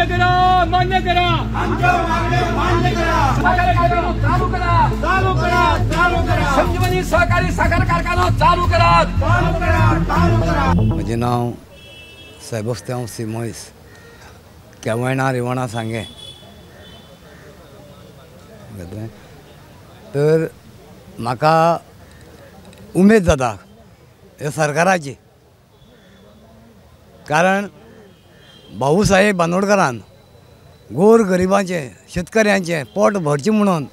मान्य करा, मान्य करा, आमच्या मागण्या मान्य करा, सहकारी कारखाना चालू करा, चालू करा, चालू करा, संजीवनी सहकारी साखर कारखाना चालू करा, चालू करा, चालू करा। म्हजें नांव सेबस्तियान सिमोइस, केवणा रिवणा सांगे। तर म्हाका उमेद जाता ह्या सरकाराची, कारण भाऊसाहेब बांदोडकरान गोर गरिबांचे शेतकऱ्यांचे पोट भरचें म्हणून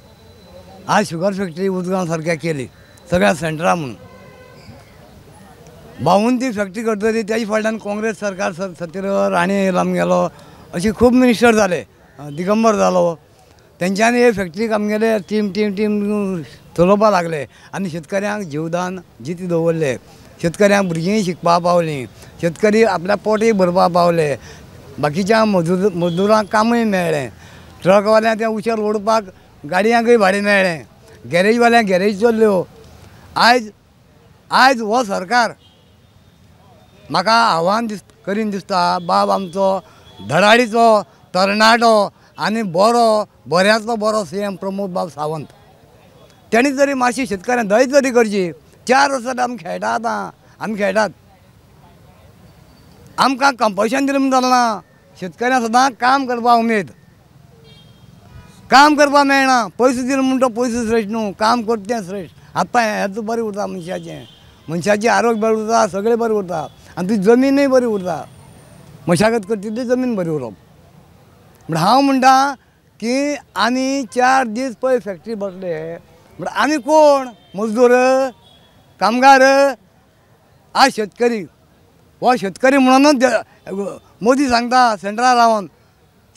आज शुगर फॅक्टरी उजगांव सारक्या केली, सगळ्या सेंटरा म्हणून। भाऊन ती फॅक्टरी करतली त्याच्या फाटल्यान काँग्रेस सरकार सत्तेर राणे येयलाम गेलो, अशी खूब मिनिस्टर जाले, दिगंबर जालो, तेंच्यांनी हे फॅक्टरीक आमगेले टीम टीम टीम चलोवपाक लागले आनी शेतकऱ्यांक जीवदान जिती दवरले, शेतकऱ्यांक भुरगीं शिकपाक पावलीं, शेतकरी आपल्या पोटय भरपाक पावले, बाकीच्या मजदुरांक कामय मेळ्ळें, ट्रकवाल्यांक ते उशेर ओडपाक गाडयांकय भाडें मेळ्ळें, गॅरेजवाल्यांक गॅरेज चल्ल्यो। आयज हो सरकार म्हाका आव्हान करीन दिसता, बाब आमचो धडाडीचो तरणाटो आनी बऱ्यांतलो बरो CM प्रमोद बाब सावंत, तेणी जरी मातशी शेतकऱ्यांक दय तरी करची। 4 वर्सां आमी खेळटा, आतां आमी खेळटात, आमकां कंपल्शन दिलें म्हण जालें ना। शेतकऱ्यांक सदां काम करपाक उमेद, काम करपाक मेळना, पयसो दिलो म्हणटा पयसो श्रेश्ठ न्हू, काम करता तें श्रेश्ठ। आतां हेंच बरें उरता मनशाचें आरोग्य बरें उरता, सगळें बरें उरता आनी तुजी जमीनय बरी उरता, मशागत करता तितली जमीन बरी उरप। म्हण हांव म्हणटा की आनी 4 दीस पळय फॅक्टरी बसले म्हण आमी कोण? मजदूर, कामगार, आज शेतकरी। हो शेतकरी म्हणूनच मोदी सांगता सेंट्रार रावन,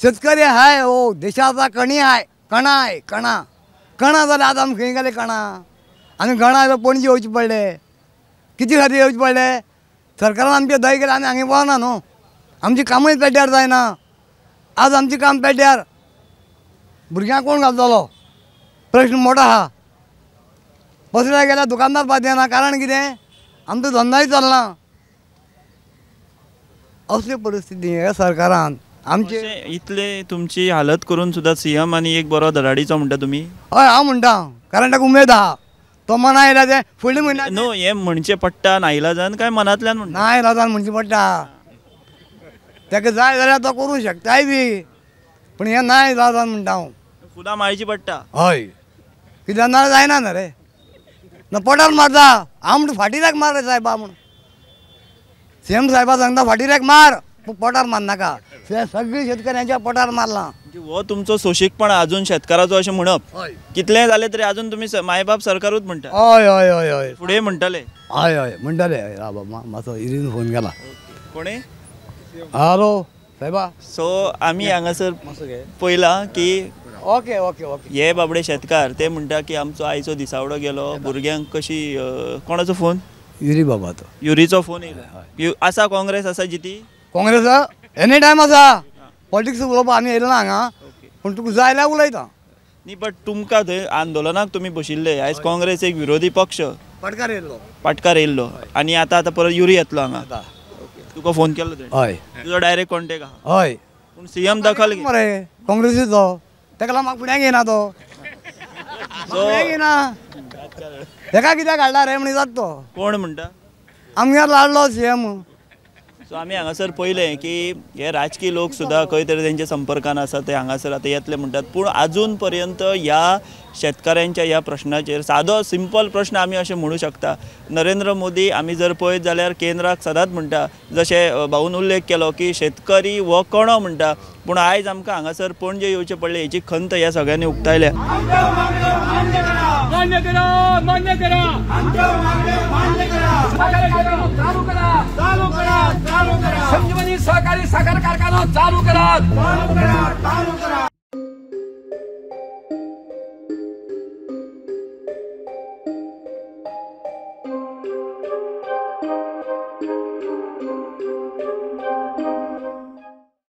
शेतकरी हाय हो देशाचा कणी हाय, कणा हाय, कणा जाल्यार आतां आमी खंय गेले कणा? आमी कणा पणजे येवचे पडले, कितें खातीर येवचे पडले? सरकारान आमचे दय केले, आमी हांगा पावना न्हू, आमची कामय पेड्ड्यार जायना। आज आमचें काम पेड्ड्यार, भुरग्यांक कोण घालतलो? प्रश्न मोठो आहा। बसल्या गेल्यार दुकानदार पावना, कारण कितें? आमचो धंदोय चलना। असली परिस्थिती ह्या सरकारान आमचे इतले तुमची हालत करून सुद्धा CM आनी एक बरो धडाडीचो म्हणटा तुमी? हय, हांव म्हणटा, कारण ताका उमेद आहा। तो मना येयला ते फुडल्या म्हयन्यात न्हू, हें म्हणचें पडटा नाइलाजान काय मनांतल्यान म्हणटा? नाइलाजान म्हणचें पडटा, ताका जाय जाल्यार तो करूं शकताय बी, पूण हें नाइलाजान म्हणटा हांव। फुलां माळची पडटा? हय, कित्याक ना जायना न्हू रे, ना पोटार मारता। हांव म्हणटा फाटीर मार रे सायबा म्हूण, CM साहेबा सांगता फाटीर मार, पोटार मार नाका। सगळी शेतकऱ्यांच्या पोटार मारला। हो तुमचो सोशीकपण अजून शेतकाराचो अशें म्हणप? हय, कितलें जालें तरी अजून तुमी मायबाप सरकारूच म्हणटा? हय हय हय हय, फुडें म्हणटले? हय हय म्हणटले। मातसो इरीन फोन केला। कोणी? हॅलो सायबा। सो आमी हांगासर पळयलां की ओके ओके ओके, हे बाबडे शेतकार ते म्हणटा की आमचो आयचो दिसावडो गेलो, भुरग्यांक कशी कोणाचो फोन? युरी बाबाचो, युरीचो फोन येयलो। आसा काँग्रेस आसा जिती? काँग्रेस एनी टायम आसा, पॉलिटिक्स उलोवपाक आमी येयलो ना हांगा, पूण तुका जाय जाल्यार उलयता न्ही। बट तुमकां थंय आंदोलनाक तुमी बशिल्ले, आयज काँग्रेस एक विरोधी पक्ष पडकार येयल्लो, पाटकार येयल्लो आनी आतां परत युरी येतलो हांगा। तुका फोन केलो थंय? हय, तुजो डायरेक्ट कॉन्टेक्ट आहा? हय, पूण CM दखल घे मरे काँग्रेसीचो, ताका लागून म्हाका फुड्यान घेयना तो, फुड्यान घेयना, ताका कित्याक हाडला रे म्हण जाता तो। कोण म्हणटा? आमगेर लाडलो CM। सो आमी हांगासर पळयलें की हे राजकीय लोक सुद्दां खंय तरी तेंच्या संपर्कान आसा, ते हांगासर आतां येतले म्हणटात, पूण आजून पर्यंत ह्या शेतकऱ्यांच्या ह्या प्रश्नाचेर सादो सिंपल प्रश्न आमी अशें म्हणू शकता। नरेंद्र मोदी आमी जर पळयत जाल्यार केंद्राक सदांच म्हणटा, जशें भाऊन उल्लेख केलो की शेतकरी हो कणो म्हणटा, पूण आयज आमकां हांगासर पणजे येवचें पडलें हेची खंत ह्या सगळ्यांनी उक्तायल्या। मान्य करा, मान्य करा, आमच्या मागण्या मान्य करा, सहकारी कारखाना चालू करा, चालू करा, चालू करा, संजीवनी सहकारी साखर कारखाना चालू करा, चालू करा, चालू करा।